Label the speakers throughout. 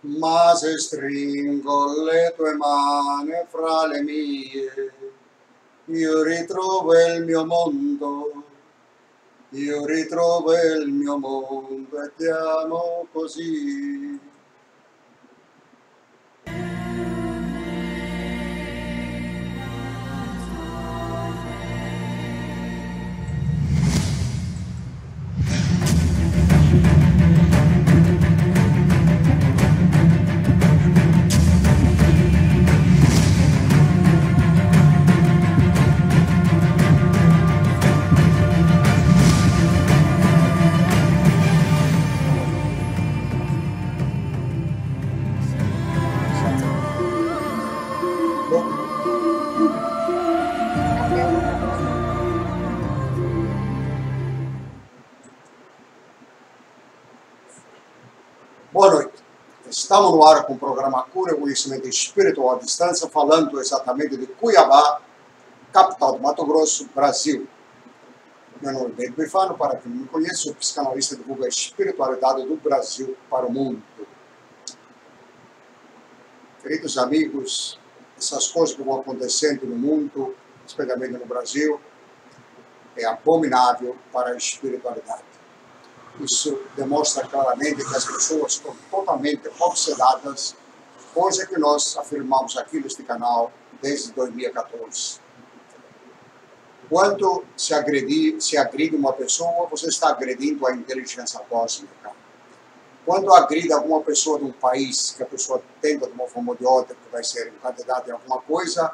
Speaker 1: ma se stringo le tue mani fra le mie, io ritrovo il mio mondo, io ritrovo il mio mondo e ti amo così. Boa noite. Estamos no ar com o programa CURA, Conhecimento Espiritual à Distância, falando exatamente de Cuiabá, capital do Mato Grosso, Brasil. Meu nome é Benito Bifano, para quem não me conhece, sou psicanalista e divulgo a espiritualidade do Brasil para o mundo. Queridos amigos, essas coisas que vão acontecendo no mundo, especialmente no Brasil, é abominável para a espiritualidade. Isso demonstra claramente que as pessoas estão totalmente obsedadas, coisa que nós afirmamos aqui neste canal desde 2014. Quando se agride uma pessoa, você está agredindo a inteligência cósmica. Quando agride alguma pessoa de um país, que a pessoa tenta de uma forma ou de outra, que vai ser um candidato em alguma coisa,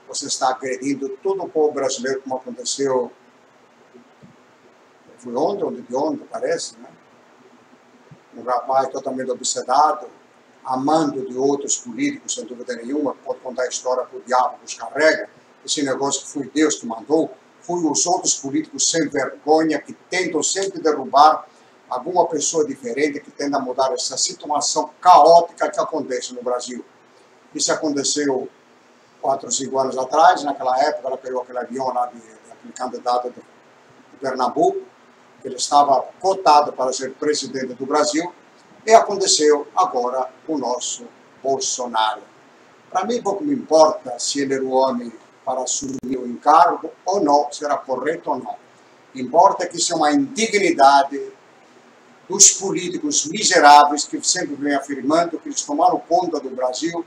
Speaker 1: você está agredindo todo o povo brasileiro, como aconteceu. Foi ontem, parece, né? Um rapaz totalmente obsedado, amando de outros políticos, sem dúvida nenhuma, pode contar a história que o diabo nos carrega, esse negócio que foi Deus que mandou, foi os outros políticos sem vergonha, que tentam sempre derrubar alguma pessoa diferente, que tenta mudar essa situação caótica que acontece no Brasil. Isso aconteceu 4 ou 5 anos atrás, naquela época, ela pegou aquele avião lá de candidato de Pernambuco, ele estava cotado para ser presidente do Brasil, e aconteceu agora com o nosso Bolsonaro. Para mim, pouco me importa se ele era o homem para assumir o encargo ou não, se era correto ou não. Importa que isso é uma indignidade dos políticos miseráveis que sempre vêm afirmando que eles tomaram conta do Brasil,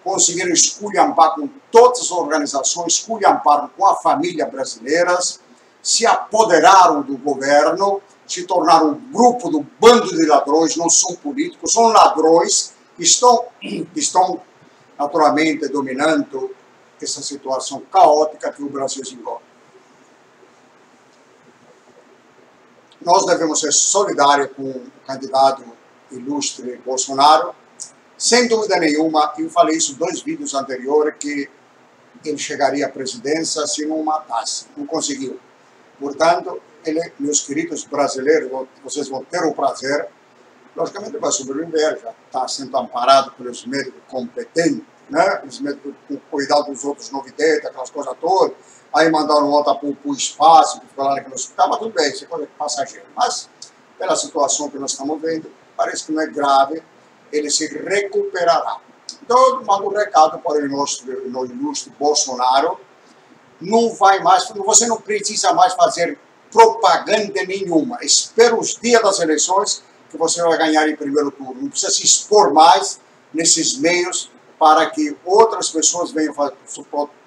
Speaker 1: conseguiram esculhambar com todas as organizações, esculhambaram com a família brasileira, se apoderaram do governo, se tornaram um grupo do bando de ladrões, não são políticos, são ladrões que estão naturalmente dominando essa situação caótica que o Brasil se encontra. Nós devemos ser solidários com o candidato ilustre Bolsonaro. Sem dúvida nenhuma, eu falei isso em 2 vídeos anteriores, que ele chegaria à presidência se não matasse, não conseguiu. Portanto, meus queridos brasileiros, vocês vão ter o prazer, logicamente vai sobreviver, já está sendo amparado pelos médicos competentes, né? Os médicos com cuidado dos outros novidades, aquelas coisas todas, aí mandaram outra para o espaço, que ficou lá naquele hospital, mas tudo bem, isso é coisa de passageiro. Mas, pela situação que nós estamos vendo, parece que não é grave, ele se recuperará. Então, eu mando um recado para o nosso ilustre Bolsonaro. Não vai mais, você não precisa mais fazer propaganda nenhuma. Espera os dias das eleições que você vai ganhar em primeiro turno. Não precisa se expor mais nesses meios para que outras pessoas venham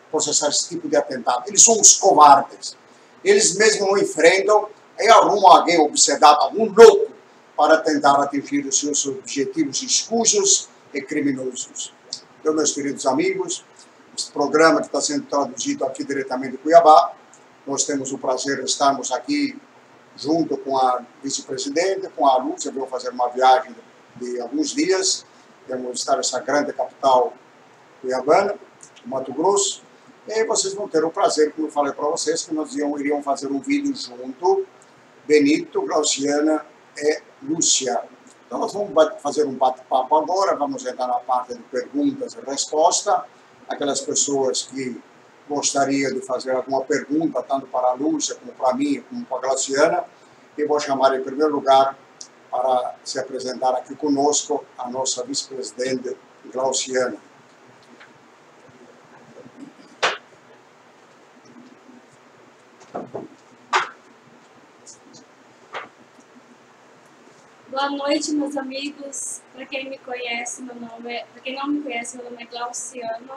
Speaker 1: processar esse tipo de atentado. Eles são os covardes. Eles mesmos não enfrentam e arrumam alguém obsedado, algum louco, para tentar atingir os seus objetivos escusos e criminosos. Então, meus queridos amigos, este programa que está sendo traduzido aqui diretamente de Cuiabá, nós temos o prazer de estarmos aqui junto com a vice-presidente, com a Lúcia, vamos fazer uma viagem de alguns dias, vamos estar nessa grande capital cuiabana, Mato Grosso, e vocês vão ter o prazer, como eu falei para vocês, que nós iríamos fazer um vídeo junto, Benito, Glauciana e Lúcia. Então nós vamos fazer um bate-papo agora, vamos entrar na parte de perguntas e respostas. Aquelas pessoas que gostariam de fazer alguma pergunta, tanto para a Lúcia, como para mim, como para a Glauciana, eu vou chamar em primeiro lugar para se apresentar aqui conosco a nossa vice-presidente Glauciana.
Speaker 2: Boa noite, meus amigos. Para quem me conhece, para quem não me conhece, meu nome é Glauciana.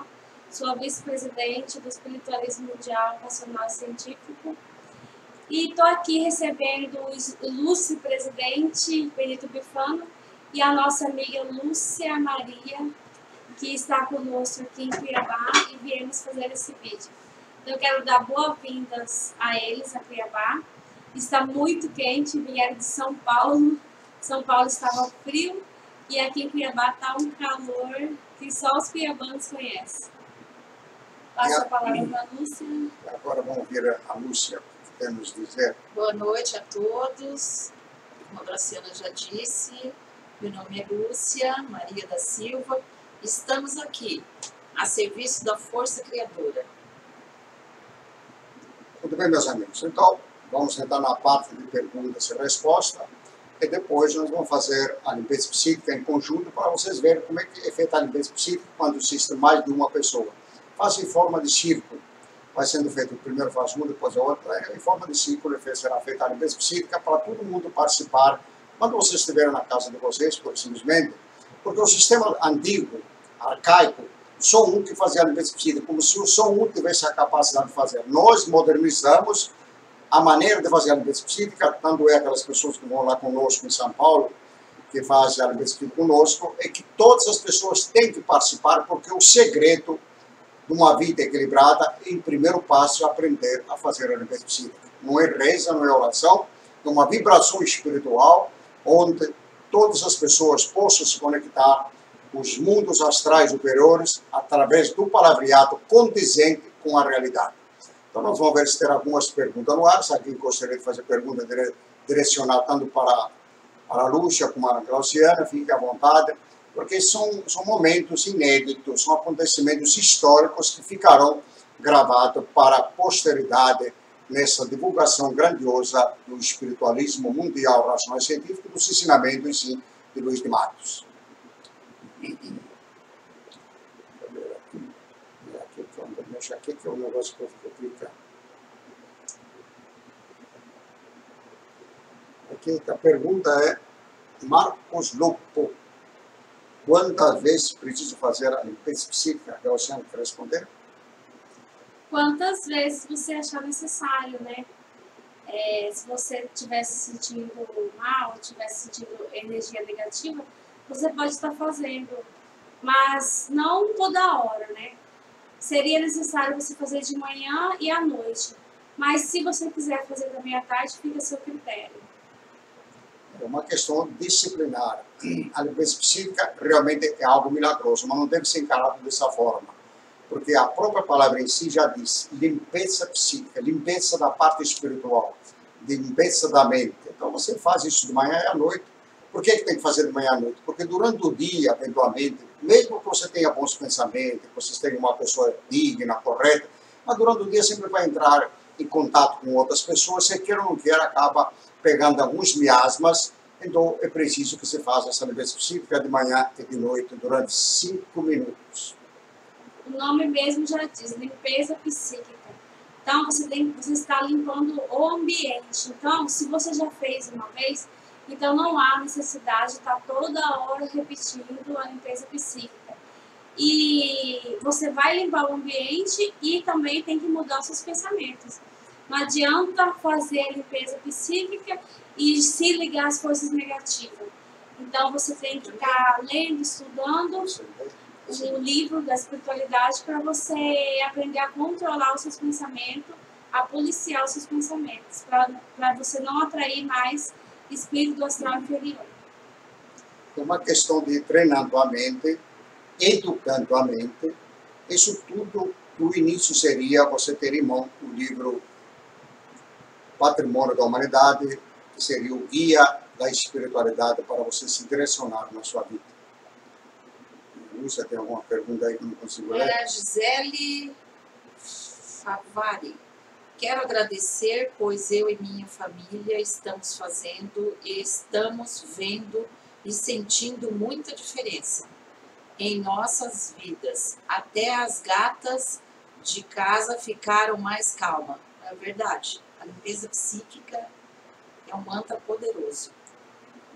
Speaker 2: Sou a vice-presidente do Espiritualismo Mundial, Racional, Científico. E estou aqui recebendo o ilustre presidente Benito Bifano e a nossa amiga Lúcia Maria, que está conosco aqui em Cuiabá, e viemos fazer esse vídeo. Então, eu quero dar boas-vindas a eles, a Cuiabá. Está muito quente, vieram de São Paulo. São Paulo estava frio e aqui em Cuiabá está um calor que só os cuiabanos conhecem. Passo a palavra para a Lúcia.
Speaker 1: Agora vamos ouvir a Lúcia, que quer nos dizer.
Speaker 3: Boa noite a todos. Como a Graciana já disse, meu nome é Lúcia Maria da Silva. Estamos aqui a serviço da força criadora.
Speaker 1: Muito bem, meus amigos. Então, vamos entrar na parte de perguntas e respostas. E depois nós vamos fazer a limpeza psíquica em conjunto para vocês verem como é que é feita a limpeza psíquica quando existe mais de uma pessoa. Faz em forma de círculo. Vai sendo feito o primeiro, faz um, depois a outra. Em forma de círculo será feita a limpeza psíquica para todo mundo participar quando vocês estiverem na casa de vocês, simplesmente. Porque o sistema antigo, arcaico, só um que fazia a limpeza psíquica, como se só um tivesse a capacidade de fazer. Nós modernizamos a maneira de fazer a limpeza psíquica, tanto é aquelas pessoas que vão lá conosco em São Paulo, que fazem a limpeza psíquica conosco, é que todas as pessoas têm que participar, porque o segredo de uma vida equilibrada, em primeiro passo, é aprender a fazer a limpeza psíquica. Não é reza, não é oração, é uma vibração espiritual, onde todas as pessoas possam se conectar com os mundos astrais superiores, através do palavreado condizente com a realidade. Então, nós vamos ver se tem algumas perguntas no ar. Se alguém gostaria de fazer pergunta direcionada tanto para a Lúcia como a Glauciana, fique à vontade, porque são momentos inéditos, são acontecimentos históricos que ficarão gravados para a posteridade nessa divulgação grandiosa do espiritualismo mundial, racional e científico, dos ensinamentos em si de Luís de Matos. Aqui que é o negócio que eu fico clicando. Aqui a pergunta é: Marcos Lupo, quantas vezes preciso fazer a limpeza psíquica? A Oceano quer responder?
Speaker 2: Quantas vezes você achar necessário, né? Se você estiver se sentindo mal, estiver sentindo energia negativa, você pode estar fazendo, mas não toda hora, né? Seria necessário você fazer de manhã e à noite. Mas se você quiser fazer também à tarde, fica a seu critério.
Speaker 1: É uma questão disciplinar. A limpeza psíquica realmente é algo milagroso, mas não deve ser encarado dessa forma. Porque a própria palavra em si já diz limpeza psíquica, limpeza da parte espiritual, limpeza da mente. Então você faz isso de manhã e à noite. Por que tem que fazer de manhã à noite? Porque durante o dia, eventualmente, mesmo que você tenha bons pensamentos, que você tenha uma pessoa digna, correta, mas durante o dia sempre vai entrar em contato com outras pessoas, se quer ou não quer, acaba pegando alguns miasmas, então é preciso que você faça essa limpeza psíquica de manhã e de noite durante 5 minutos.
Speaker 2: O nome mesmo já diz, limpeza psíquica. Então, você está limpando o ambiente. Então, se você já fez uma vez, então não há necessidade de estar toda hora repetindo a limpeza psíquica. E você vai limpar o ambiente e também tem que mudar os seus pensamentos. Não adianta fazer a limpeza psíquica e se ligar às forças negativas. Então você tem que estar lendo, estudando o livro da espiritualidade para você aprender a controlar os seus pensamentos, a policiar os seus pensamentos, para você não atrair mais espírito do astral inferior.
Speaker 1: É uma questão de treinando a mente, educando a mente. Isso tudo, o início seria você ter em mão o livro Patrimônio da Humanidade, que seria o guia da espiritualidade para você se direcionar na sua vida. Lúcia, tem alguma pergunta aí que eu não consigo ler?
Speaker 3: É a Gisele Favari. Quero agradecer, pois eu e minha família estamos fazendo e estamos vendo e sentindo muita diferença em nossas vidas. Até as gatas de casa ficaram mais calmas. É verdade, a limpeza psíquica é um mantra poderoso.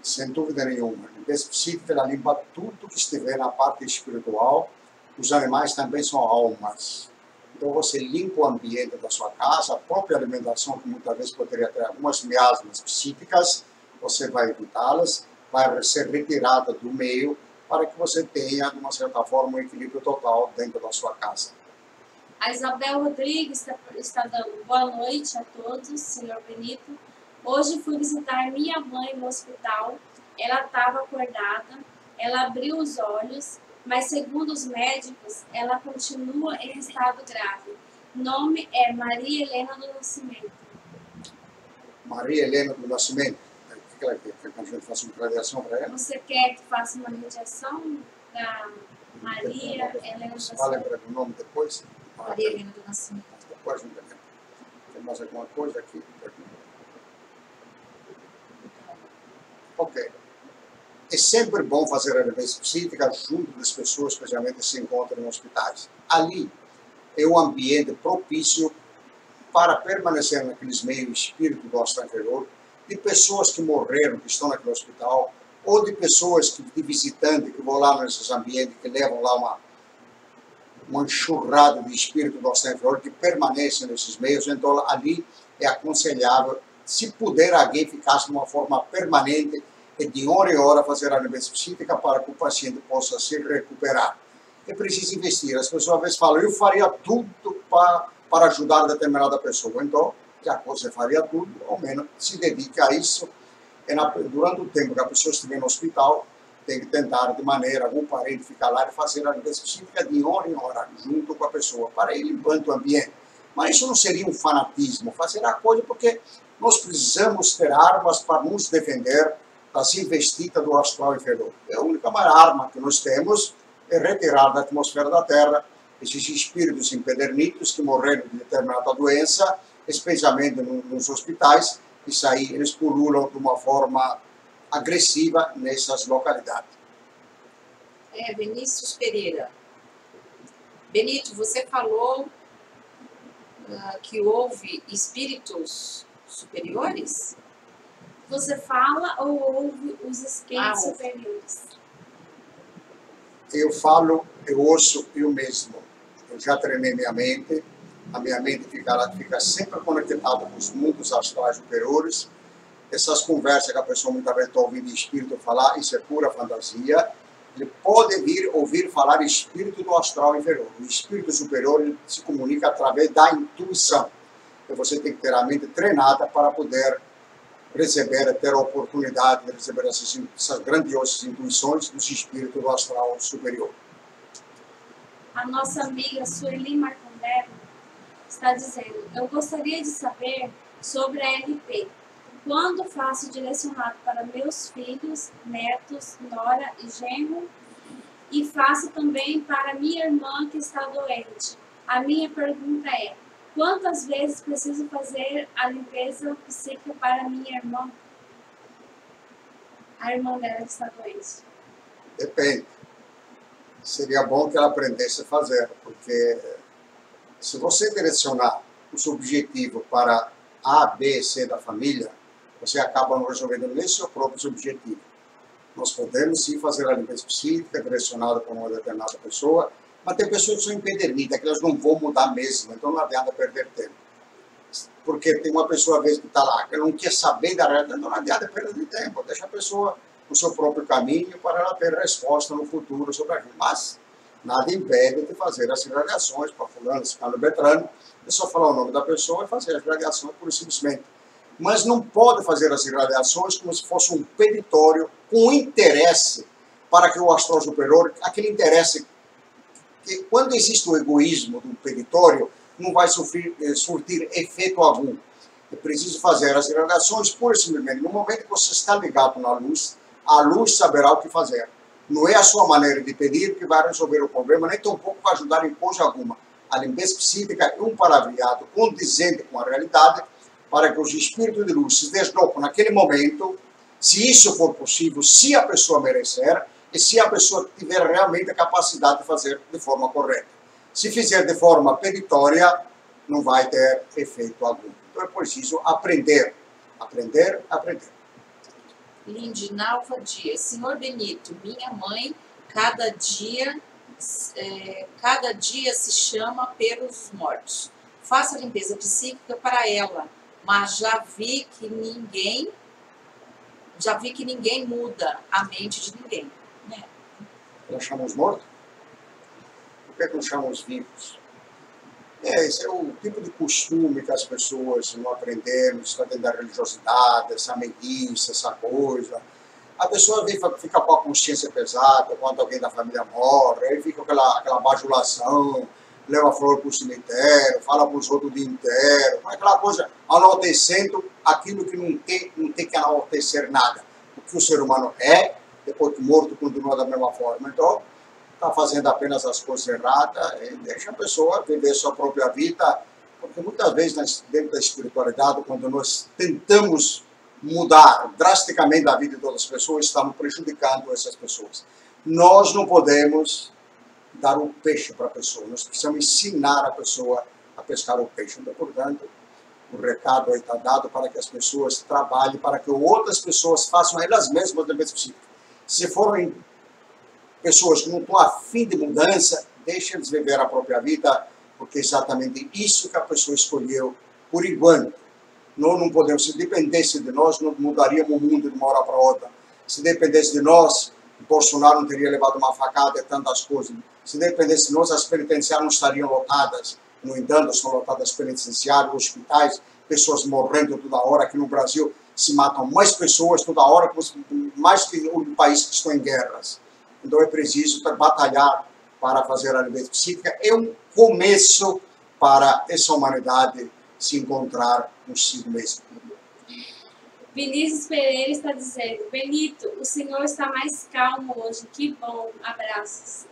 Speaker 1: Sem dúvida nenhuma. A limpeza psíquica, ela limpa tudo que estiver na parte espiritual. Os animais também são almas. Então você limpa o ambiente da sua casa, a própria alimentação, que muitas vezes poderia ter algumas miasmas psíquicas, você vai evitá-las, vai ser retirada do meio, para que você tenha, de uma certa forma, um equilíbrio total dentro da sua casa.
Speaker 2: A Isabel Rodrigues está dando boa noite a todos, senhor Benito. Hoje fui visitar minha mãe no hospital, ela estava acordada, ela abriu os olhos, mas segundo os médicos, ela continua em estado grave. Nome é Maria Helena do Nascimento.
Speaker 1: Maria Helena do Nascimento. O que ela quer? Quer que a gente faça uma radiação para ela?
Speaker 2: Você quer que faça uma radiação da Maria Helena do Nascimento?
Speaker 1: Fala para o nome depois.
Speaker 3: Maria Helena do Nascimento.
Speaker 1: Depois não tem. Tem mais alguma coisa aqui? Ok. É sempre bom fazer a limpeza psíquica junto das pessoas, especialmente que se encontram em hospitais. Ali é um ambiente propício para permanecer naqueles meios espírito do astral inferior, de pessoas que morreram, que estão naquele hospital, ou de pessoas de visitantes que vão lá nesses ambientes, que levam lá uma enxurrada de espírito do astral inferior, que permanecem nesses meios. Então ali é aconselhável, se puder alguém ficar de uma forma permanente, de hora em hora fazer a limpeza psíquica para que o paciente possa se recuperar. É preciso investir. As pessoas às vezes falam, eu faria tudo para ajudar determinada pessoa. Então, já que você faria tudo, ao menos se dedique a isso. Durante o tempo que a pessoa estiver no hospital, tem que tentar de maneira, algum parente ficar lá e fazer a limpeza psíquica de hora em hora, junto com a pessoa, para ir limpando o ambiente. Mas isso não seria um fanatismo, fazer a coisa porque nós precisamos ter armas para nos defender das investidas do astral inferior. A única arma que nós temos é retirar da atmosfera da Terra esses espíritos empedernidos que morreram de determinada doença, especialmente nos hospitais. Isso aí, eles pululam de uma forma agressiva nessas localidades.
Speaker 3: Vinícius Pereira. Benito, você falou que houve espíritos superiores?
Speaker 2: Você fala ou ouve os esquemas superiores?
Speaker 1: Eu falo, eu ouço eu mesmo. Eu já treinei minha mente. A minha mente fica sempre conectada com os mundos astrais superiores. Essas conversas que a pessoa muitas vezes está ouvindo espírito falar, isso é pura fantasia. Ele pode ouvir falar espírito do astral inferior. O espírito superior ele se comunica através da intuição. Então você tem que ter a mente treinada para poder ter a oportunidade de receber essas grandiosas intuições dos espíritos do astral superior.
Speaker 2: A nossa amiga Sueli Marcondero está dizendo, eu gostaria de saber sobre a LP. Quando faço direcionado para meus filhos, netos, nora e genro, e faço também para minha irmã que está doente. A minha pergunta é, quantas vezes preciso fazer a limpeza psíquica para minha irmã? A irmã dela que está doente.
Speaker 1: Depende. Seria bom que ela aprendesse a fazer, porque se você direcionar os objetivos para A, B, C da família, você acaba não resolvendo nem seus próprios objetivos. Nós podemos sim fazer a limpeza psíquica direcionada para uma determinada pessoa, mas tem pessoas que são empedernidas, que elas não vão mudar mesmo, então não adianta perder tempo. Porque tem uma pessoa, às vezes, que está lá, que não quer saber da realidade, então não adianta perder tempo, deixa a pessoa no seu próprio caminho para ela ter resposta no futuro sobre aquilo. Mas nada impede de fazer as irradiações para fulano, ciclano, beltrano, é só falar o nome da pessoa e fazer as irradiações pura e simplesmente. Mas não pode fazer as irradiações como se fosse um peditório com interesse para que o astral superior, aquele interesse que quando existe o egoísmo do peditório, não vai surtir efeito algum. É preciso fazer as irradiações pura e simplesmente. No momento que você está ligado na luz, a luz saberá o que fazer. Não é a sua maneira de pedir que vai resolver o problema, nem tampouco vai ajudar em coisa alguma. a limpeza psíquica é um palavreado condizente com a realidade para que os espíritos de luz se deslocam naquele momento, se isso for possível, se a pessoa merecer e se a pessoa tiver realmente a capacidade de fazer de forma correta. Se fizer de forma peritória, não vai ter efeito algum. Então é preciso aprender, aprender, aprender.
Speaker 3: Lindinalva Dias. Senhor Benito, minha mãe, cada dia se chama pelos mortos. Faça a limpeza psíquica para ela, mas já vi que ninguém muda a mente de ninguém. Né?
Speaker 1: Nós chamamos mortos? Por que nós chamamos vivos? Esse é o tipo de costume que as pessoas não aprenderam, está dentro da religiosidade, essa meiguice, essa coisa. A pessoa fica com a consciência pesada quando alguém da família morre, aí fica aquela bajulação, leva flor para o cemitério, fala para os outros o dia inteiro, aquela coisa enaltecendo aquilo que não tem que enaltecer nada. O que o ser humano é, depois que morto, continua da mesma forma. Então, está fazendo apenas as coisas erradas e deixa a pessoa viver sua própria vida, porque muitas vezes dentro da espiritualidade, quando nós tentamos mudar drasticamente a vida de todas as pessoas, estamos prejudicando essas pessoas. Nós não podemos dar o peixe para a pessoa, nós precisamos ensinar a pessoa a pescar o peixe. Então, portanto, o recado aí está dado para que as pessoas trabalhem, para que outras pessoas façam elas mesmas a limpeza psíquica. Se forem pessoas que não estão a fim de mudança, deixem eles viver a própria vida, porque é exatamente isso que a pessoa escolheu por enquanto. Nós não podemos, se dependesse de nós, não mudaríamos o mundo de uma hora para outra. Se dependesse de nós, Bolsonaro não teria levado uma facada e tantas coisas. Se dependesse de nós, as penitenciárias não estariam lotadas. No entanto, são lotadas penitenciárias, hospitais, pessoas morrendo toda hora. Aqui no Brasil se matam mais pessoas toda hora, mais que o país que estão em guerras. Então é preciso batalhar para fazer a limpeza psíquica. É um começo para essa humanidade se encontrar consigo mesmo.
Speaker 2: Vinícius Pereira está dizendo: Benito, o senhor está mais calmo hoje. Que bom. Abraços.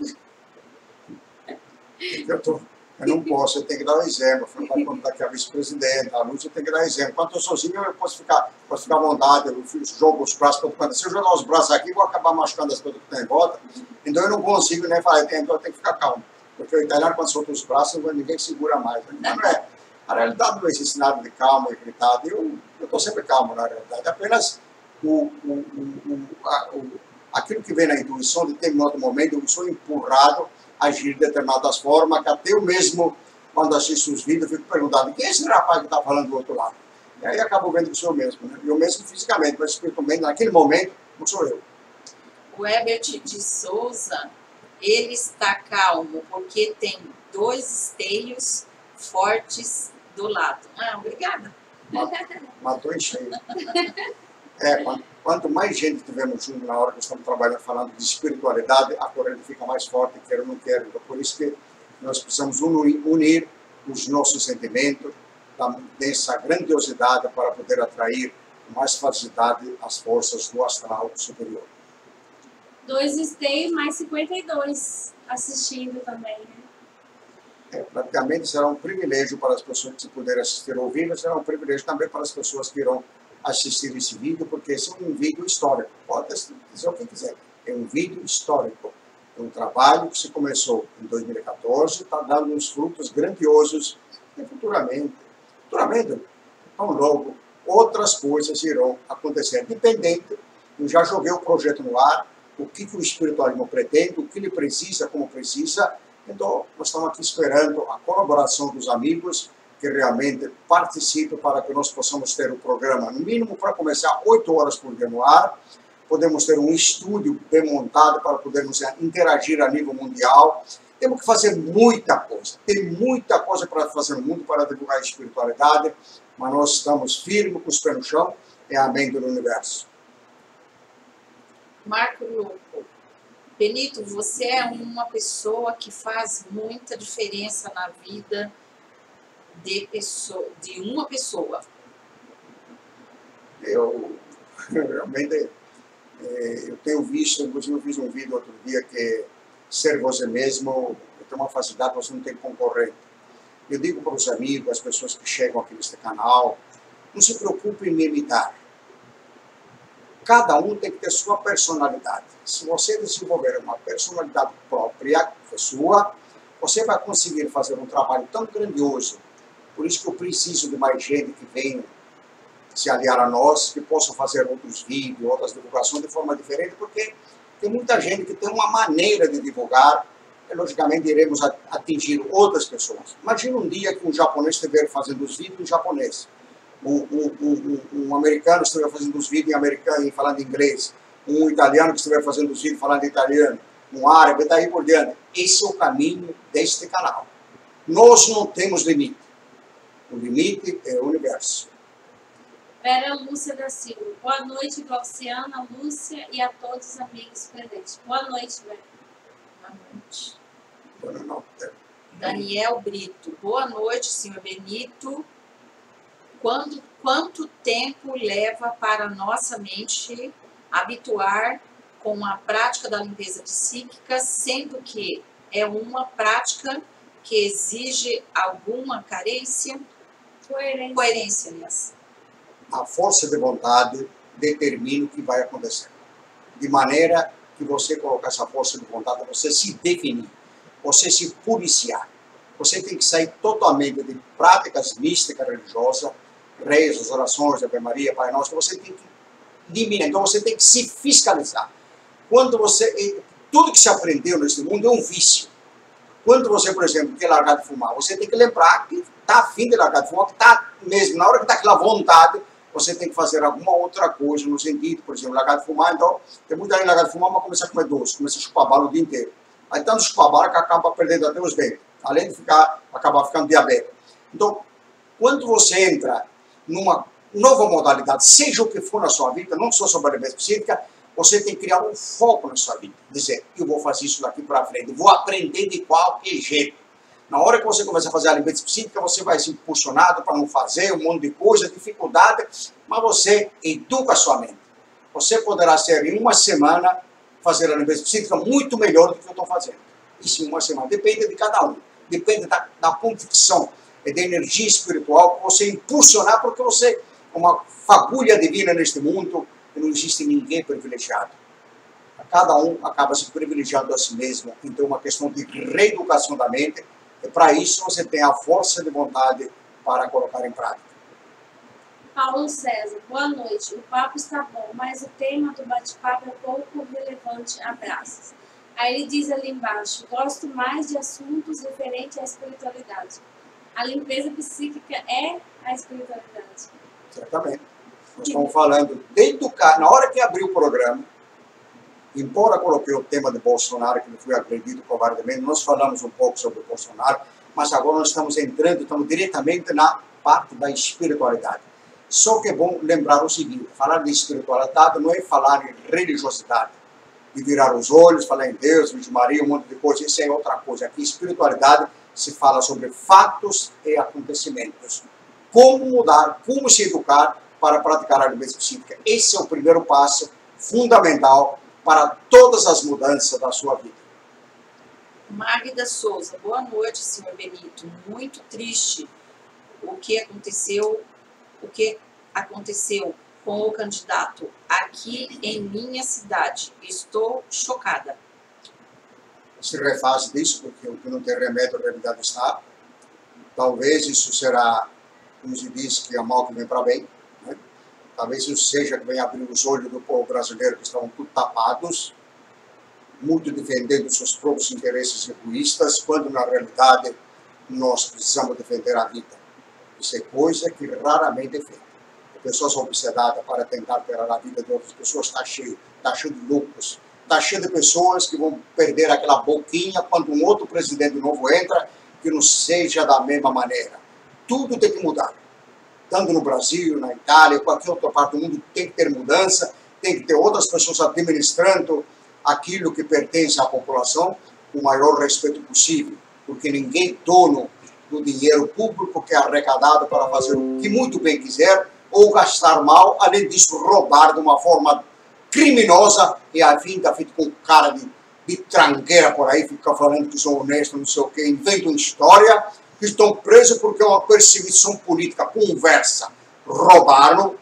Speaker 1: Eu não posso, eu tenho que dar um exemplo. Quando está aqui a vice-presidenta, a Lúcia, eu tenho que dar exemplo. Quando eu estou sozinho, eu posso ficar à vontade, eu jogo os braços para quando. Se eu jogar os braços aqui, eu vou acabar machucando as coisas que estão em volta. Então eu não consigo nem falar, então eu tenho que ficar calmo. Porque o italiano, quando solta os braços, ninguém segura mais. Mas não é. A realidade não existe nada de calmo e gritado. Eu estou sempre calmo na realidade. Apenas aquilo que vem na intuição, de determinado momento, eu sou empurrado a agir de determinadas formas, que até eu mesmo, quando assisto os vídeos, fico perguntando: quem é esse rapaz que está falando do outro lado? E aí acabo vendo que sou eu mesmo. Né? Eu mesmo fisicamente, mas espiritualmente, naquele momento, não sou eu.
Speaker 3: O Herbert de Souza, ele está calmo porque tem 2 esteios fortes do lado. Ah, obrigada.
Speaker 1: Matou em cheio. Quanto mais gente tivermos junto na hora que estamos trabalhando, falando de espiritualidade, a corrente fica mais forte, quer ou não quer. Então, por isso que nós precisamos unir os nossos sentimentos dessa grandiosidade para poder atrair com mais facilidade as forças do astral superior.
Speaker 2: 2 esteios mais 52 assistindo também, né?
Speaker 1: Praticamente será um privilégio para as pessoas que puderem assistir ao vivo, será um privilégio também para as pessoas que irão assistir esse vídeo, porque esse é um vídeo histórico. Pode dizer o que quiser. É um vídeo histórico. É um trabalho que se começou em 2014, está dando uns frutos grandiosos e futuramente, tão logo, outras coisas irão acontecer. Dependente, eu já joguei o projeto no ar, o que o espiritualismo pretende, o que ele precisa, como precisa. Então, nós estamos aqui esperando a colaboração dos amigos que realmente participem para que nós possamos ter o programa, no mínimo, para começar 8 horas por dia no ar. Podemos ter um estúdio bem montado para podermos interagir a nível mundial. Temos que fazer muita coisa. Tem muita coisa para fazer no mundo para divulgar a espiritualidade, mas nós estamos firmes, com os pés no chão, é a mente do universo.
Speaker 3: Marco Lupo. Benito, você é uma pessoa que faz muita diferença na vida de uma pessoa.
Speaker 1: Eu realmente eu tenho visto, inclusive eu fiz um vídeo outro dia que ser você mesmo, ter uma facilidade, você não tem concorrente. Eu digo para os amigos, as pessoas que chegam aqui neste canal, não se preocupe em me imitar. Cada um tem que ter sua personalidade. Se você desenvolver uma personalidade própria, que é sua, você vai conseguir fazer um trabalho tão grandioso. Por isso que eu preciso de mais gente que venha se aliar a nós, que possam fazer outros vídeos, outras divulgações de forma diferente, porque tem muita gente que tem uma maneira de divulgar, e logicamente iremos atingir outras pessoas. Imagina um dia que um japonês estiver fazendo os vídeos em japonês, um americano estiver fazendo os vídeos em americano e falando inglês, um italiano que estiver fazendo os vídeos falando italiano, um árabe, e daí por diante. Esse é o caminho deste canal. Nós não temos limite. O limite é o universo.
Speaker 2: Vera Lúcia da Silva. Boa noite, Glauciana, Lúcia e a todos os amigos presentes. Boa noite, Vera.
Speaker 3: Boa noite.
Speaker 1: Boa noite.
Speaker 3: Daniel Brito. Boa noite, senhor Benito. Quanto tempo leva para nossa mente habituar com a prática da limpeza psíquica, sendo que é uma prática que exige alguma carência? Coerência, aliás.
Speaker 1: A força de vontade determina o que vai acontecer. De maneira que você colocar essa força de vontade, você se definir, você se policiar. Você tem que sair totalmente de práticas místicas religiosas, rezas, orações, Ave Maria, Pai Nosso, você tem que diminuir. Então você tem que se fiscalizar. Quando você, tudo que se aprendeu nesse mundo é um vício. Quando você, por exemplo, quer largar de fumar, você tem que lembrar que está afim de largar de fumar, que está mesmo, na hora que está aquela vontade, você tem que fazer alguma outra coisa no sentido, por exemplo, largar de fumar. Então, tem muita gente largar de fumar, mas começa a comer doce, começa a chupar bala o dia inteiro. Aí tanto chupar bala que acaba perdendo até os dentes, além de acabar ficando diabético. Então, quando você entra numa nova modalidade, seja o que for na sua vida, não só sobre a limpeza psíquica, você tem que criar um foco na sua vida. Dizer, eu vou fazer isso daqui para frente, vou aprender de qualquer jeito. Na hora que você começa a fazer a limpeza psíquica, você vai se impulsionado para não fazer um monte de coisa, dificuldade, mas você educa a sua mente. Você poderá ser, em uma semana, fazer a limpeza psíquica muito melhor do que eu estou fazendo. Isso em uma semana. Depende de cada um. Depende da convicção e da energia espiritual que você impulsionar, porque você é uma fagulha divina neste mundo e não existe ninguém privilegiado. Cada um acaba se privilegiando a si mesmo. Então, é uma questão de reeducação da mente. E para isso você tem a força de vontade para colocar em prática.
Speaker 2: Paulo César, boa noite. O papo está bom, mas o tema do bate-papo é pouco relevante. Abraços. Aí ele diz ali embaixo, gosto mais de assuntos referentes à espiritualidade. A limpeza psíquica é a espiritualidade.
Speaker 1: Certamente. Nós estamos falando de educar. Na hora que abriu o programa, embora coloquei o tema de Bolsonaro, que ele foi agredido covardemente, nós falamos um pouco sobre o Bolsonaro, mas agora nós estamos diretamente na parte da espiritualidade. Só que é bom lembrar o seguinte, falar de espiritualidade não é falar em religiosidade, de virar os olhos, falar em Deus, Virgem Maria, um monte de coisa, isso é outra coisa. Aqui, espiritualidade se fala sobre fatos e acontecimentos. Como mudar, como se educar para praticar a limpeza psíquica. Esse é o primeiro passo fundamental para todas as mudanças da sua vida.
Speaker 3: Magda Souza, boa noite, senhor Benito. Muito triste o que aconteceu com o candidato aqui em minha cidade. Estou chocada.
Speaker 1: Se refaz disso, porque o que não tem remédio, a realidade está. Talvez isso será, como se diz, que é mal que vem para bem. Né? Talvez isso seja que venha abrir os olhos do povo brasileiro, que estavam tudo tapados, muito defendendo seus próprios interesses egoístas, quando na realidade nós precisamos defender a vida. Isso é coisa que raramente é feita. Pessoas obsedadas para tentar tirar a vida de outras pessoas está cheio de loucos, está cheio de pessoas que vão perder aquela boquinha quando um outro presidente novo entra, que não seja da mesma maneira. Tudo tem que mudar. Tanto no Brasil, na Itália, qualquer outra parte do mundo tem que ter mudança, tem que ter outras pessoas administrando aquilo que pertence à população com o maior respeito possível, porque ninguém é dono do dinheiro público que é arrecadado para fazer o que muito bem quiser, ou gastar mal, além disso roubar de uma forma criminosa e a fim tá feito com cara de tranqueira por aí, ficam falando que são honestos, não sei o que, inventam história, que estão presos porque é uma perseguição política, conversa, roubaram,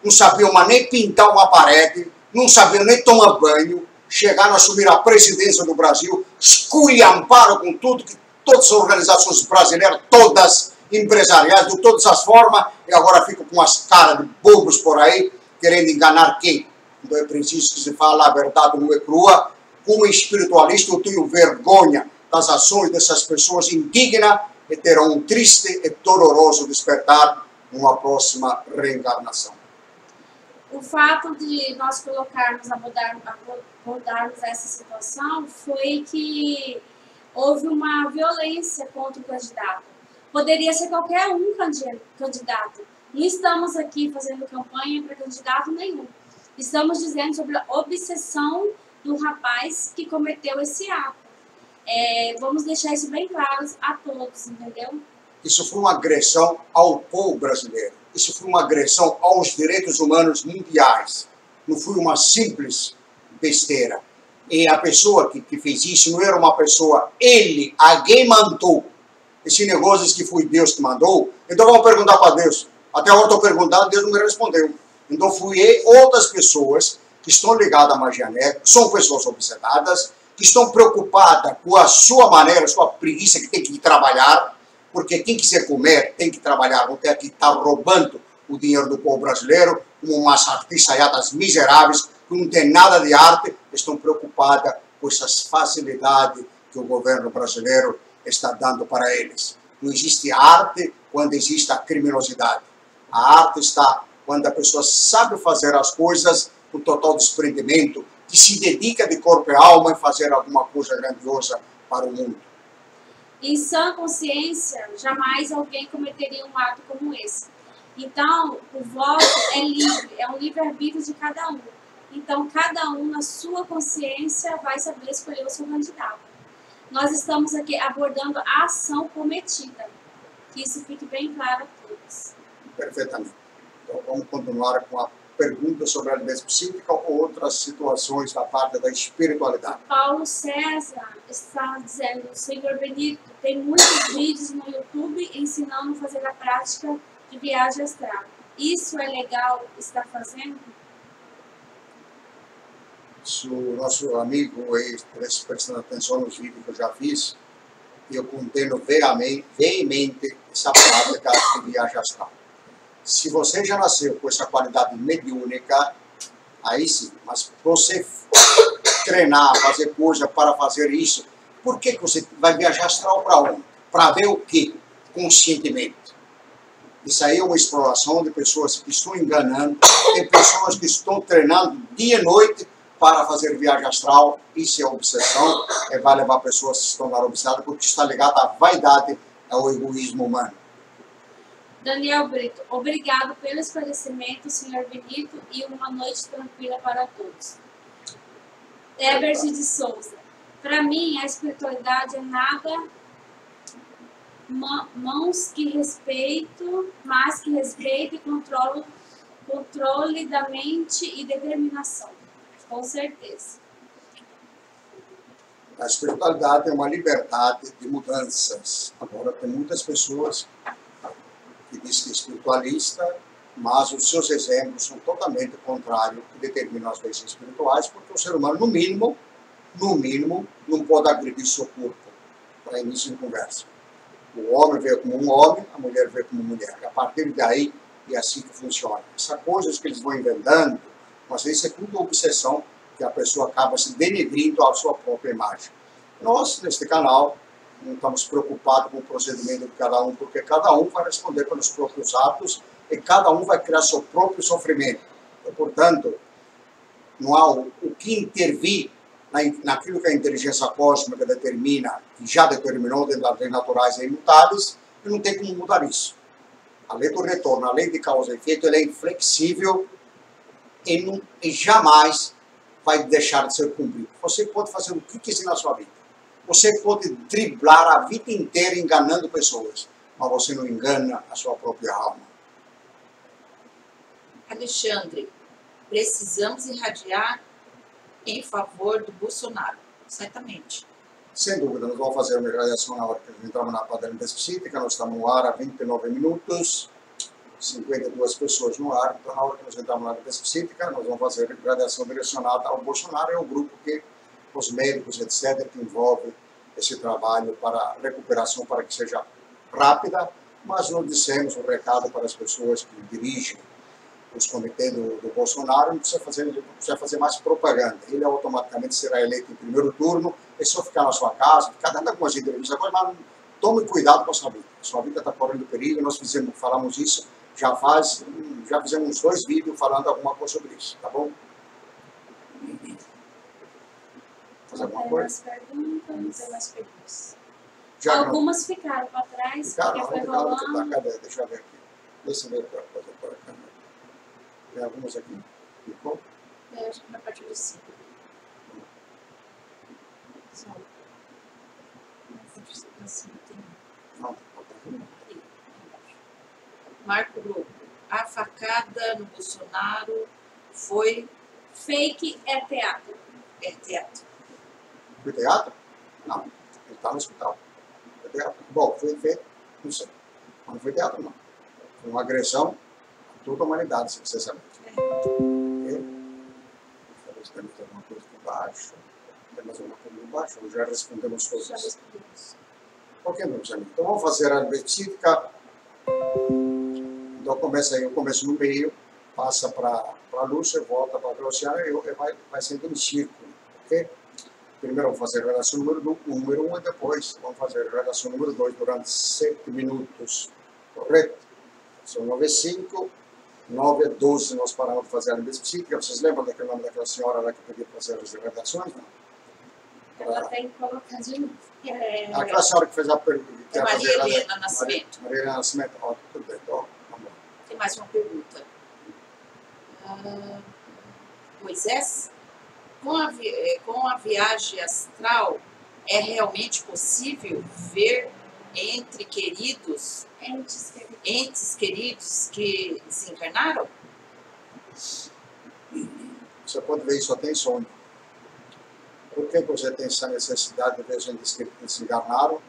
Speaker 1: não sabiam mais nem pintar uma parede, não sabiam nem tomar banho, chegaram a assumir a presidência do Brasil, esculhambaram com tudo, que todas as organizações brasileiras, todas empresariais, de todas as formas, e agora ficam com as caras de bobos por aí, querendo enganar quem? Então é preciso que se fale a verdade nua e crua. Como espiritualista, eu tenho vergonha das ações dessas pessoas indignas e terão um triste e doloroso despertar numa próxima reencarnação.
Speaker 2: O fato de nós abordarmos essa situação foi que houve uma violência contra o candidato. Poderia ser qualquer um candidato. Não estamos aqui fazendo campanha para candidato nenhum. Estamos dizendo sobre a obsessão do rapaz que cometeu esse ato. Vamos deixar isso bem claro a todos, entendeu?
Speaker 1: Isso foi uma agressão ao povo brasileiro. Isso foi uma agressão aos direitos humanos mundiais. Não foi uma simples besteira. E a pessoa que fez isso não era uma pessoa, alguém mandou. Esse negócio diz que foi Deus que mandou. Então vamos perguntar para Deus. Até agora estou perguntando, Deus não me respondeu. Então fui outras pessoas que estão ligadas à magia negra, são pessoas obsedadas, que estão preocupadas com a sua maneira, a sua preguiça, que tem que ir trabalhar, porque quem quiser comer tem que trabalhar, não tem que estar roubando o dinheiro do povo brasileiro, como umas artistas miseráveis, que não tem nada de arte, estão preocupadas com essas facilidades que o governo brasileiro está dando para eles. Não existe arte quando existe a criminosidade. A arte está quando a pessoa sabe fazer as coisas com total desprendimento, que se dedica de corpo e alma em fazer alguma coisa grandiosa para o mundo.
Speaker 2: Em sã consciência, jamais alguém cometeria um ato como esse. Então, o voto é livre, é um livre-arbítrio de cada um. Então, cada um, na sua consciência, vai saber escolher o seu candidato. Nós estamos aqui abordando a ação cometida. Que isso fique bem claro a todos.
Speaker 1: Perfeitamente. Então, vamos continuar com a pergunta sobre a liberdade psíquica ou outras situações da parte da espiritualidade.
Speaker 2: Paulo César está dizendo, Senhor Benito, tem muitos vídeos no YouTube ensinando a fazer a prática de viagem astral. Isso é legal estar fazendo?
Speaker 1: Se o nosso amigo estivesse prestando atenção nos vídeos que eu já fiz, eu condeno veemente essa prática de viagem astral. Se você já nasceu com essa qualidade mediúnica, aí sim, mas você treinar, fazer coisa para fazer isso, por que você vai viajar astral para onde? Para ver o quê? Conscientemente. Isso aí é uma exploração de pessoas que estão enganando, tem pessoas que estão treinando dia e noite para fazer viagem astral. Isso é obsessão, vai levar pessoas que estão lá obcedadas, porque está ligado à vaidade, ao egoísmo humano.
Speaker 2: Daniel Brito, obrigado pelo esclarecimento, senhor Benito, e uma noite tranquila para todos. Ebert de Souza, para mim a espiritualidade é nada mas que respeito e controle da mente e determinação, com certeza.
Speaker 1: A espiritualidade é uma liberdade de mudanças. Agora tem muitas pessoas que dizem que é espiritualista, mas os seus exemplos são totalmente contrários, que determinam as leis espirituais, porque o ser humano, no mínimo, não pode agredir seu corpo para início de conversa. O homem vê como um homem, a mulher vê como mulher. A partir daí, é assim que funciona. Essas coisas que eles vão inventando, mas isso é tudo obsessão, que a pessoa acaba se denegrindo à sua própria imagem. Nós, neste canal, não estamos preocupados com o procedimento de cada um, porque cada um vai responder pelos próprios atos e cada um vai criar seu próprio sofrimento. Então, portanto, não há o que intervir naquilo que a inteligência cósmica determina, que já determinou dentro das leis naturais e imutáveis, e não tem como mudar isso. A lei do retorno, a lei de causa e efeito, ela é inflexível e jamais vai deixar de ser cumprida. Você pode fazer o que quiser na sua vida. Você pode driblar a vida inteira enganando pessoas, mas você não engana a sua própria alma.
Speaker 3: Alexandre, precisamos irradiar em favor do Bolsonaro. certamente.
Speaker 1: Sem dúvida, nós vamos fazer uma irradiação na hora que nós entramos na academia específica. Nós estamos no ar há 29 minutos, 52 pessoas no ar. Então, na hora que nós entramos na academia específica, nós vamos fazer irradiação direcionada ao Bolsonaro. É um grupo que os médicos, etc., que envolve esse trabalho para recuperação, para que seja rápida, mas nós dissemos o recado para as pessoas que dirigem os comitês do Bolsonaro. Não precisa fazer mais propaganda. Ele automaticamente será eleito em primeiro turno. É só ficar na sua casa, ficar dando algumas entrevistas, mas tome cuidado com a sua vida. A sua vida está correndo perigo. Nós falamos isso, já fizemos uns 2 vídeos falando alguma coisa sobre isso, tá bom? Fazer alguma coisa?
Speaker 2: Não tem mais perguntas.
Speaker 1: Algumas
Speaker 2: ficaram para trás,
Speaker 1: porque
Speaker 2: foi rolando.
Speaker 1: Cadê? Deixa eu ver aqui. Deixa eu ver para a câmera. Tem algumas aqui. Ficou?
Speaker 3: Eu acho que na parte do 5. Só.
Speaker 1: Não,
Speaker 3: Marco Globo. A facada no Bolsonaro foi...
Speaker 2: Fake é teatro.
Speaker 3: É teatro.
Speaker 1: Foi teatro? Não. Ele está no hospital. Foi teatro. Bom, foi feito, não sei. Mas não foi teatro, não. Foi uma agressão a toda a humanidade, se você sabe. Ok? Talvez temos alguma coisa aqui embaixo. Temos alguma coisa embaixo? Ou já respondemos todos?
Speaker 3: Já respondemos.
Speaker 1: Ok, meus amigos. Então vamos fazer a específica. Então começa aí, eu começo no meio, passa para a Lúcia, volta para a Racional e vai sendo um círculo, ok? Primeiro vamos fazer a relação número 1 e depois vamos fazer a relação número 2 durante 7 minutos, correto? São 9:05, 9:12 nós paramos de fazer a análise psíquica. Vocês lembram daquele nome daquela senhora lá que pediu para fazer as redações? Não?
Speaker 2: Ela tem que colocar de novo.
Speaker 1: Aquela senhora que fez a pergunta.
Speaker 3: Maria Helena Nascimento.
Speaker 1: Maria Helena Nascimento, ó, tudo bem, ó, vamos lá.
Speaker 3: Tem mais uma pergunta. Moisés, com a viagem astral, é realmente possível ver entes queridos que desencarnaram?
Speaker 1: Você pode ver, só tem sonho. Por que você tem essa necessidade de ver os entes que desencarnaram?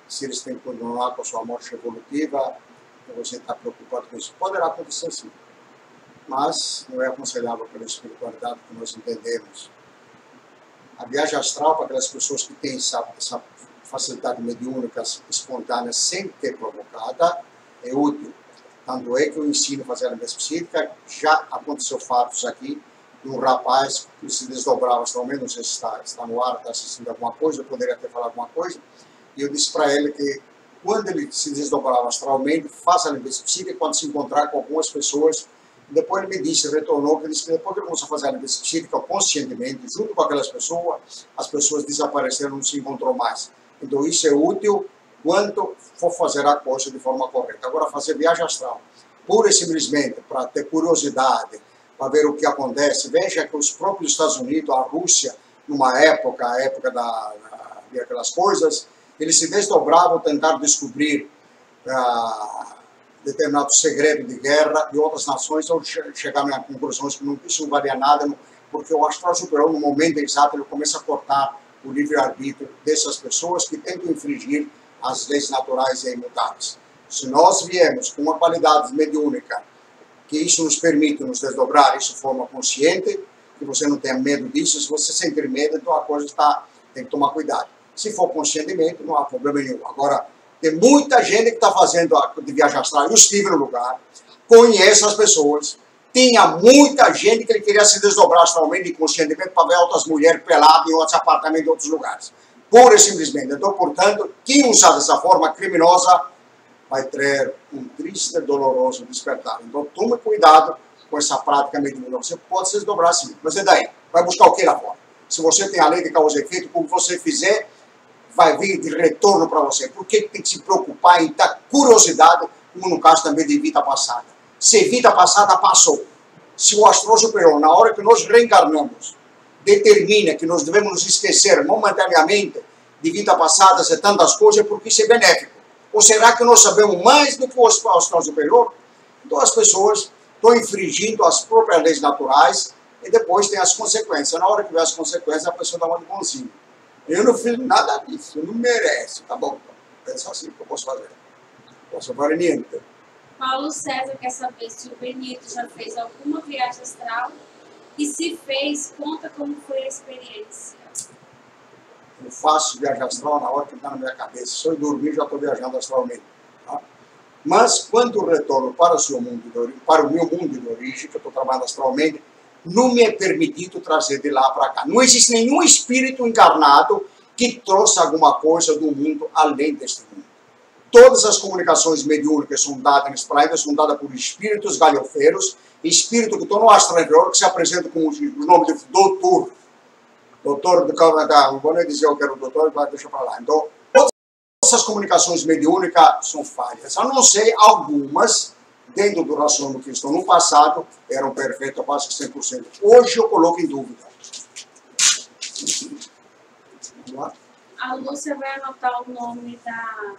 Speaker 1: Se eles têm que continuar com a sua morte evolutiva, você está preocupado com isso. Poderá acontecer sim, mas não é aconselhável pela espiritualidade que nós entendemos. A viagem astral, para aquelas pessoas que têm essa facilidade mediúnica espontânea sem ter provocada, é útil. Tanto é que eu ensino a fazer a análise psíquica. Já aconteceu fatos aqui de um rapaz que se desdobrava astralmente, não sei se está no ar, está assistindo alguma coisa, eu poderia até falar alguma coisa, e eu disse para ele que quando ele se desdobrava astralmente, faça a análise psíquica quando se encontrar com algumas pessoas. Depois ele me disse, retornou, que disse que depois que ele começou a fazer a análise psíquica conscientemente, junto com aquelas pessoas, as pessoas desapareceram, não se encontrou mais. Então isso é útil quando for fazer a coisa de forma correta. Agora, fazer viagem astral, pura e simplesmente para ter curiosidade, para ver o que acontece. Veja que os próprios Estados Unidos, a Rússia, numa época, a época de aquelas coisas, eles se desdobravam, tentaram descobrir determinados segredos de guerra de outras nações, ou chegaram a conclusões que isso não valia nada, porque o astral superior, no momento exato, ele começa a cortar o livre-arbítrio dessas pessoas que tentam infringir as leis naturais e imutáveis. Se nós viemos com uma qualidade mediúnica, que isso nos permite nos desdobrar isso de forma consciente, que você não tenha medo disso. Se você sentir medo, então a coisa tem que tomar cuidado. Se for conscientemente, não há problema nenhum. Agora, tem muita gente que está fazendo de viagem astral. Eu estive no lugar, conheço as pessoas. Tinha muita gente que ele queria se desdobrar astralmente e conscientemente para ver outras mulheres peladas em outros apartamentos em outros lugares. Pura e simplesmente. Então, portanto, quem usar dessa forma criminosa vai ter um triste e doloroso despertar. Então, tome cuidado com essa prática mediúnica. Você pode se desdobrar sim, mas e daí? Vai buscar o que lá fora? Se você tem a lei de causa e efeito, como você fizer, vai vir de retorno para você. Por que tem que se preocupar em ter curiosidade, como no caso também de vida passada? Se vida passada passou. Se o astral superior, na hora que nós reencarnamos, determina que nós devemos nos esquecer momentaneamente de vida passada e tantas coisas, porque isso é benéfico. Ou será que nós sabemos mais do que o astral superior? Então as pessoas estão infringindo as próprias leis naturais e depois tem as consequências. Na hora que vê as consequências, a pessoa dá uma de bonzinho. Eu não fiz nada disso, não merece. Tá bom, pensa assim que eu posso fazer. Posso fazer niente.
Speaker 2: Paulo César quer saber se o Benito já fez alguma viagem astral e se fez, conta como foi a experiência.
Speaker 1: Eu faço viagem astral na hora que está na minha cabeça. Se eu dormir, já estou viajando astralmente. Tá? Mas quando eu retorno para o meu mundo de origem, que eu estou trabalhando astralmente, não me é permitido trazer de lá para cá. Não existe nenhum espírito encarnado que trouxe alguma coisa do mundo além deste mundo. Todas as comunicações mediúnicas são dadas nesse planeta, são dadas por espíritos galhofeiros, espíritos que estão no astral inferior, que se apresentam com o nome de doutor. Doutor do Canadá, não vou nem dizer eu quero doutor, mas deixa para lá. Então, todas essas comunicações mediúnicas são falhas. A não ser algumas, dentro do racional que estão no passado, eram perfeitas, quase que 100%. Hoje eu coloco em dúvida. Vamos lá.
Speaker 2: A Lúcia vai anotar o nome da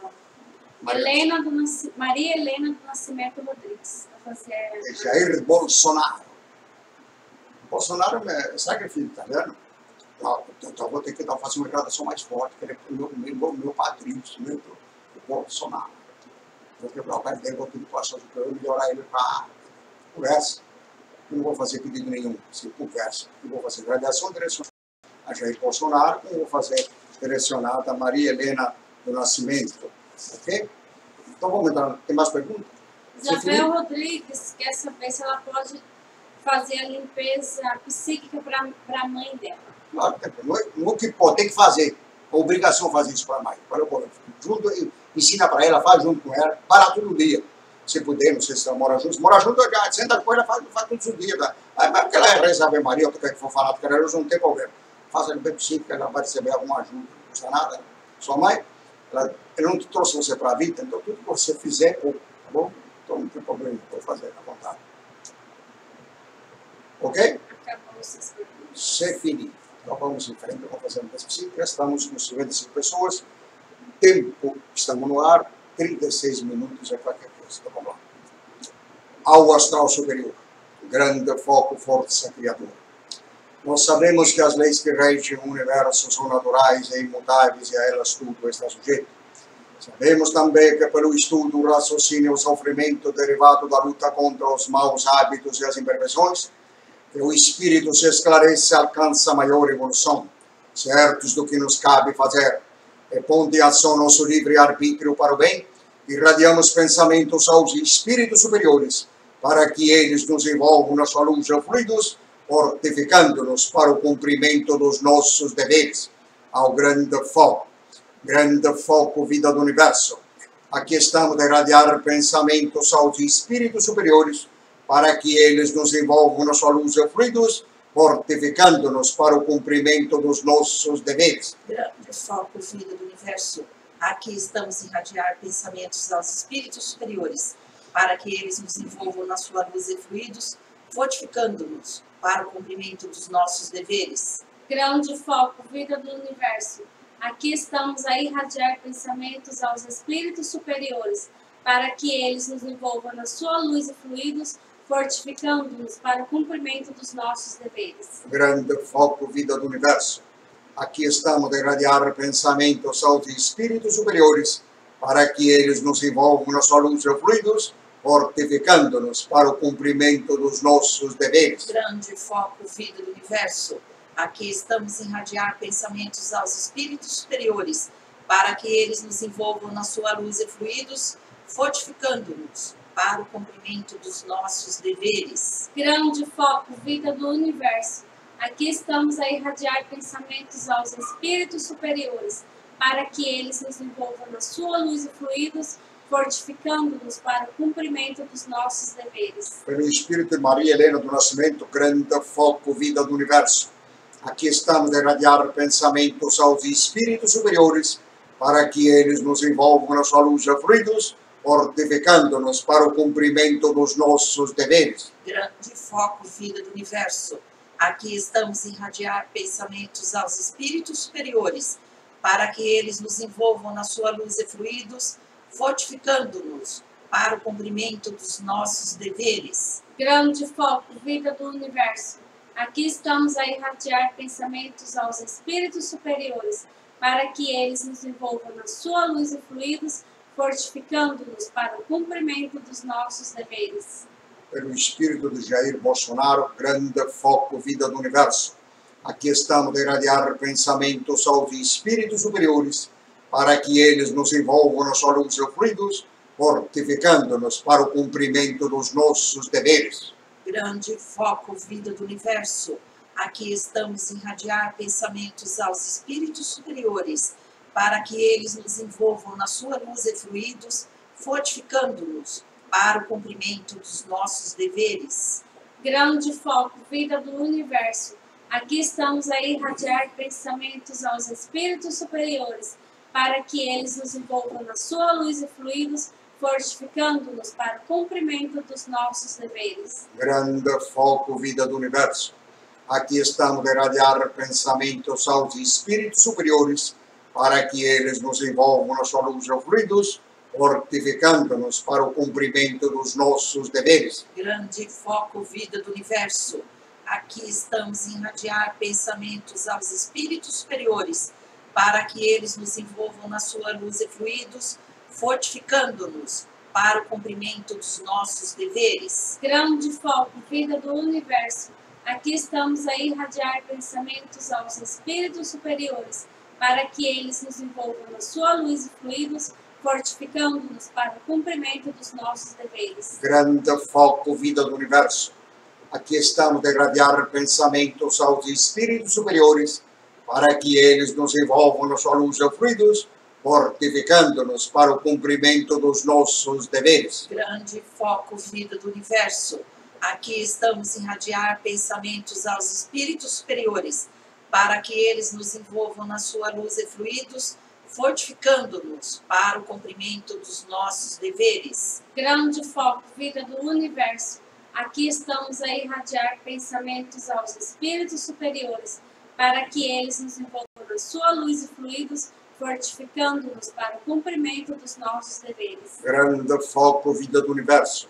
Speaker 1: Maria
Speaker 2: Helena do Nascimento Rodrigues.
Speaker 1: Jair Bolsonaro. Bolsonaro é sacrifício, tá vendo? Então vou ter que fazer uma gradação mais forte, que ele é meu padrinho, o Bolsonaro. Vou quebrar o pé dele, vou pedir para a Associação Superior melhorar ele para conversa. Eu não vou fazer pedido nenhum, se conversa. Eu vou fazer gradação direcionada a Jair Bolsonaro, e vou fazer direcionada a Maria Helena do Nascimento. Ok? Então vamos entrar. Tem mais perguntas?
Speaker 2: Isabel Rodrigues quer saber se ela pode fazer a limpeza psíquica para a mãe dela.
Speaker 1: Claro, não que pode, tem que fazer. A obrigação de fazer isso para a mãe. Junto, ensina para ela, faz junto com ela, para todo dia. Se puder, não sei se ela mora junto, já senta com ela, faz todos os dias. Tá? Aí, mas porque ela reza Ave Maria, ou que for falar com ela, não tem problema. Faça a limpeza psíquica, ela vai receber alguma ajuda, não custa nada. Sua mãe, ela não te trouxe você para a vida, então tudo que você fizer, tá bom? Então não tem problema, vou fazer à vontade. Ok?
Speaker 2: Acabou essas perguntas.
Speaker 1: C'est fini. Então vamos em frente, vamos fazer uma pesquisa. Estamos com 55 pessoas. Tempo, estamos no ar, 36 minutos é qualquer coisa. Então vamos lá. Ao astral superior, grande foco, força criadora. Nós sabemos que as leis que regem o universo são naturais e imutáveis e a elas tudo está sujeito. Sabemos também que pelo estudo, o raciocínio e o sofrimento derivado da luta contra os maus hábitos e as imperfeições, que o espírito se esclarece e alcança maior evolução, certos do que nos cabe fazer, e pondo em ação nosso livre arbítrio para o bem, irradiamos pensamentos aos espíritos superiores, para que eles nos envolvam na sua luz e fluidos, fortificando-nos para o cumprimento dos nossos deveres, ao grande foco, vida do universo. Aqui estamos a irradiar pensamentos aos espíritos superiores, para que eles nos envolvam na sua luz e fluidos, fortificando-nos para o cumprimento dos nossos deveres.
Speaker 3: Grande foco, vida do universo. Aqui estamos a irradiar pensamentos aos espíritos superiores, para que eles nos envolvam na sua luz e fluidos, fortificando-nos para o cumprimento dos nossos deveres.
Speaker 2: Grande foco, vida do universo. Aqui estamos a irradiar pensamentos aos espíritos superiores, para que eles nos envolvam na sua luz e fluidos, fortificando-nos para o cumprimento dos nossos deveres.
Speaker 1: Grande foco, vida do universo. Aqui estamos a irradiar pensamentos aos espíritos superiores, para que eles nos envolvam na sua luz e fluidos, fortificando-nos para o cumprimento dos nossos deveres.
Speaker 3: Grande foco, vida do universo. Aqui estamos a irradiar pensamentos aos espíritos superiores, para que eles nos envolvam na sua luz e fluidos, fortificando-nos para o cumprimento dos nossos deveres.
Speaker 2: Grande foco, vida do universo. Aqui estamos a irradiar pensamentos aos espíritos superiores, para que eles nos envolvam na sua luz e fluidos, fortificando-nos para o cumprimento dos nossos deveres.
Speaker 1: Pelo Espírito de Maria Helena do Nascimento, grande foco, vida do universo. Aqui estamos a irradiar pensamentos aos espíritos superiores, para que eles nos envolvam na sua luz e fluidos, fortificando-nos para o cumprimento dos nossos deveres.
Speaker 3: Grande foco, vida do universo. Aqui estamos a irradiar pensamentos aos espíritos superiores, para que eles nos envolvam na sua luz e fluidos, fortificando-nos para o cumprimento dos nossos deveres.
Speaker 2: Grande foco, vida do universo. Aqui estamos a irradiar pensamentos aos espíritos superiores, para que eles nos envolvam na sua luz e fluidos, fortificando-nos para o cumprimento dos nossos deveres.
Speaker 1: Pelo espírito de Jair Bolsonaro, grande foco vida do universo. Aqui estamos a irradiar pensamentos aos espíritos superiores, para que eles nos envolvam na sua luz e fluidos, fortificando-nos para o cumprimento dos nossos deveres.
Speaker 3: Grande foco vida do universo. Aqui estamos a irradiar pensamentos aos espíritos superiores, para que eles nos envolvam na sua luz e fluidos, fortificando-nos para o cumprimento dos nossos deveres.
Speaker 2: Grande foco vida do universo. Aqui estamos a irradiar pensamentos aos espíritos superiores, para que eles nos envolvam na sua luz e fluidos, fortificando-nos para o cumprimento dos nossos deveres.
Speaker 1: Grande foco vida do universo. Aqui estamos a irradiar pensamentos aos espíritos superiores, para que eles nos envolvam na sua luz e fluidos, fortificando-nos para o cumprimento dos nossos deveres.
Speaker 3: Grande foco vida do universo. Aqui estamos a irradiar pensamentos aos espíritos superiores, para que eles nos envolvam na sua luz e fluidos, fortificando-nos para o cumprimento dos nossos deveres.
Speaker 2: Grande foco vida do universo. Aqui estamos a irradiar pensamentos aos espíritos superiores, para que eles nos envolvam na sua luz e fluidos, fortificando-nos para o cumprimento dos nossos deveres.
Speaker 1: Grande foco vida do universo. Aqui estamos a irradiar pensamentos aos espíritos superiores, para que eles nos envolvam na sua luz e fluidos, fortificando-nos para o cumprimento dos nossos deveres.
Speaker 3: Grande foco vida do universo. Aqui estamos a irradiar pensamentos aos espíritos superiores, para que eles nos envolvam na sua luz e fluidos, fortificando-nos para o cumprimento dos nossos deveres.
Speaker 2: Grande foco vida do universo. Aqui estamos a irradiar pensamentos aos espíritos superiores, para que eles nos envolvam na sua luz e fluidos, fortificando-nos para o cumprimento dos nossos deveres.
Speaker 1: Grande foco vida do universo.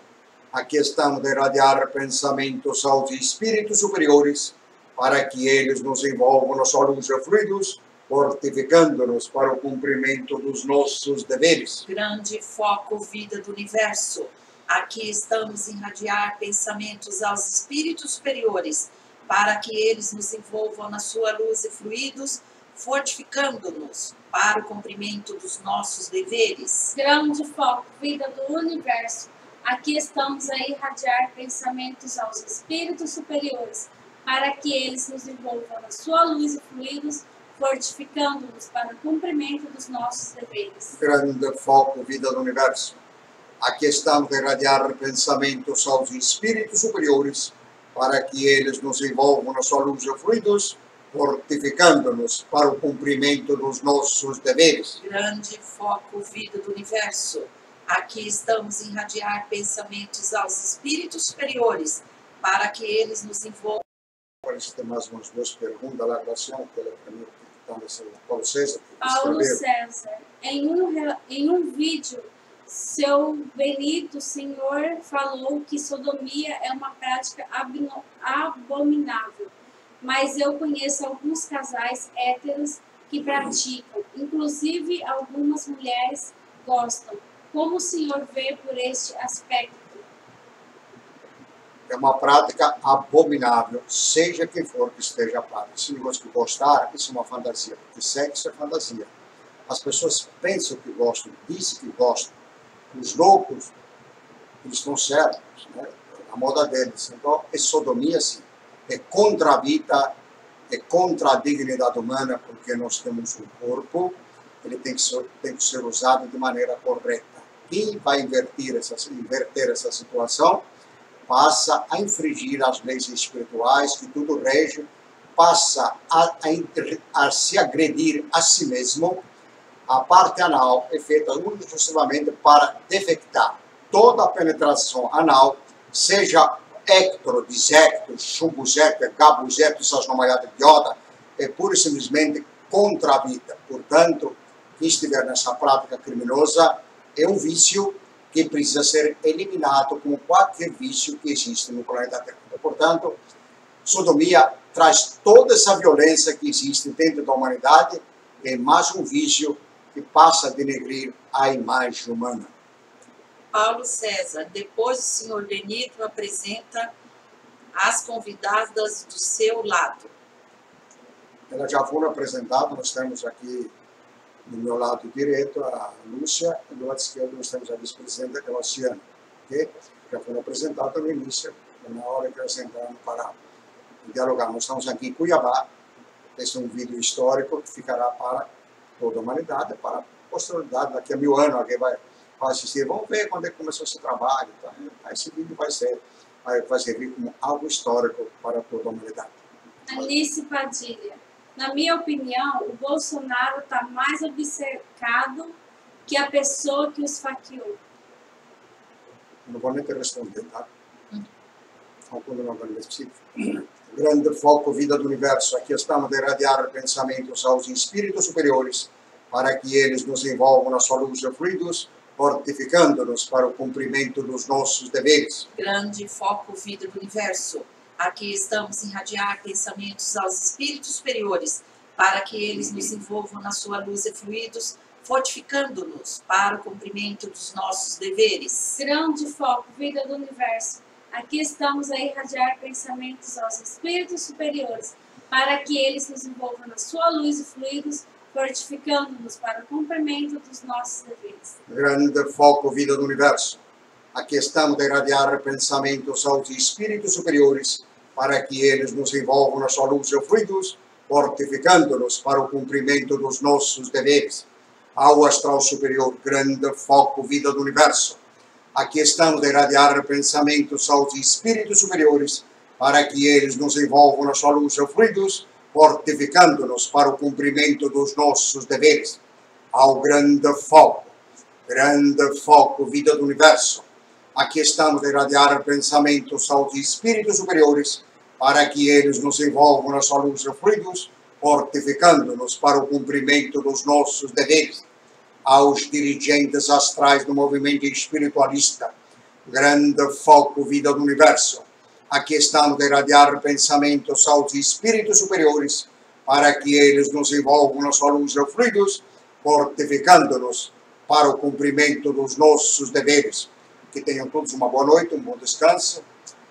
Speaker 1: Aqui estamos a irradiar pensamentos aos espíritos superiores, para que eles nos envolvam na sua luz e fluidos, fortificando-nos para o cumprimento dos nossos deveres.
Speaker 3: Grande foco vida do universo. Aqui estamos a irradiar pensamentos aos espíritos superiores, para que eles nos envolvam na sua luz e fluidos, fortificando-nos para o cumprimento dos nossos deveres.
Speaker 2: Grande foco vida do universo. Aqui estamos a irradiar pensamentos aos espíritos superiores, para que eles nos envolvam na sua luz e fluidos, fortificando-nos para o cumprimento dos nossos deveres.
Speaker 1: Grande foco vida do universo. Aqui estamos a irradiar pensamentos aos espíritos superiores, para que eles nos envolvam na sua luz e fluidos, fortificando-nos para o cumprimento dos nossos deveres.
Speaker 3: Grande foco vida do universo. Aqui estamos a irradiar pensamentos aos espíritos superiores, para que eles nos envolvam.
Speaker 1: Parece que tem mais umas duas perguntas lá, Racional, que ela para mim está nesse Paulo César.
Speaker 2: Paulo César, em um vídeo, seu Benito, senhor, falou que sodomia é uma prática abominável, mas eu conheço alguns casais héteros que praticam, inclusive algumas mulheres gostam. Como o senhor vê por este aspecto?
Speaker 1: É uma prática abominável, seja quem for que esteja a prática. Se negócio que gostar, isso é uma fantasia, porque sexo é fantasia. As pessoas pensam que gostam, dizem que gostam. Os loucos, eles estão certos, né? A moda deles. Então, é sodomia, sim. É contra a vida, é contra a dignidade humana, porque nós temos um corpo, ele tem que ser usado de maneira correta. Quem vai inverter essa situação passa a infringir as leis espirituais, que tudo rege, passa a se agredir a si mesmo. A parte anal é feita única e exclusivamente para defectar toda a penetração anal, seja ectro, disecto, chumbuzeto, gabuzeto, essas nomeadas idiotas, é pura e simplesmente contra a vida. Portanto, quem estiver nessa prática criminosa é um vício que precisa ser eliminado como qualquer vício que existe no planeta Terra. Portanto, sodomia traz toda essa violência que existe dentro da humanidade em mais um vício que passa a denegrir a imagem humana.
Speaker 3: Paulo César, depois o senhor Benito apresenta as convidadas do seu lado.
Speaker 1: Elas já foram apresentadas, nós temos aqui do meu lado direito a Lúcia, e do lado esquerdo nós temos a vice-presidenta, que é a Luciana, okay? Já foram apresentadas no início, na hora que elas entraram para dialogar. Nós estamos aqui em Cuiabá, esse é um vídeo histórico que ficará para toda a humanidade, para a posteridade, daqui a 1000 anos alguém vai assistir, vamos ver quando é que começou esse trabalho, tá? Esse vídeo vai servir como algo histórico para toda a humanidade.
Speaker 2: Alice Padilha, na minha opinião, o Bolsonaro está mais obcecado que a pessoa que o esfaqueou.
Speaker 1: Não vou nem te responder, tá? Grande foco, vida do universo. Aqui estamos a irradiar pensamentos aos espíritos superiores para que eles nos envolvam na sua luz e fluidos, fortificando-nos para o cumprimento dos nossos deveres.
Speaker 3: Grande foco, vida do universo. Aqui estamos a irradiar pensamentos aos espíritos superiores para que eles nos envolvam na sua luz e fluidos, fortificando-nos para o cumprimento dos nossos deveres.
Speaker 2: Grande foco, vida do universo. Aqui estamos a irradiar pensamentos aos espíritos superiores, para que eles nos envolvam na sua luz e fluidos, fortificando-nos para o cumprimento dos nossos deveres.
Speaker 1: Grande foco, vida do universo. Aqui estamos a irradiar pensamentos aos espíritos superiores, para que eles nos envolvam na sua luz e fluidos, fortificando-nos para o cumprimento dos nossos deveres. Ao astral superior, grande foco, vida do universo. Aqui estamos a irradiar pensamentos aos espíritos superiores, para que eles nos envolvam na sua luz e fluidos, fortificando-nos para o cumprimento dos nossos deveres. Ao grande foco, vida do universo. Aqui estamos a irradiar pensamentos aos espíritos superiores, para que eles nos envolvam na sua luz e fluidos, fortificando-nos para o cumprimento dos nossos deveres. Aos dirigentes astrais do movimento espiritualista, grande foco, vida do universo. Aqui estamos a irradiar pensamentos aos espíritos superiores, para que eles nos envolvam na sua luz e fluidos, fortificando-nos para o cumprimento dos nossos deveres. Que tenham todos uma boa noite, um bom descanso.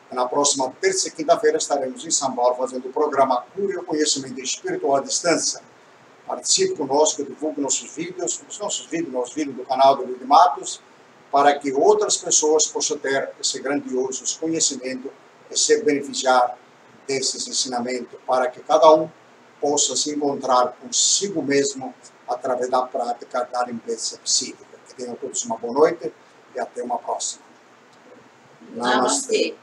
Speaker 1: Na próxima terça e quinta-feira estaremos em São Paulo fazendo o programa CURA e o Conhecimento Espiritual à Distância. Participe conosco, divulgue nossos vídeos do canal do Luiz Matos, para que outras pessoas possam ter esse grandioso conhecimento e se beneficiar desses ensinamentos, para que cada um possa se encontrar consigo mesmo através da prática da limpeza psíquica. Que tenham todos uma boa noite e até uma próxima.
Speaker 3: Namastê.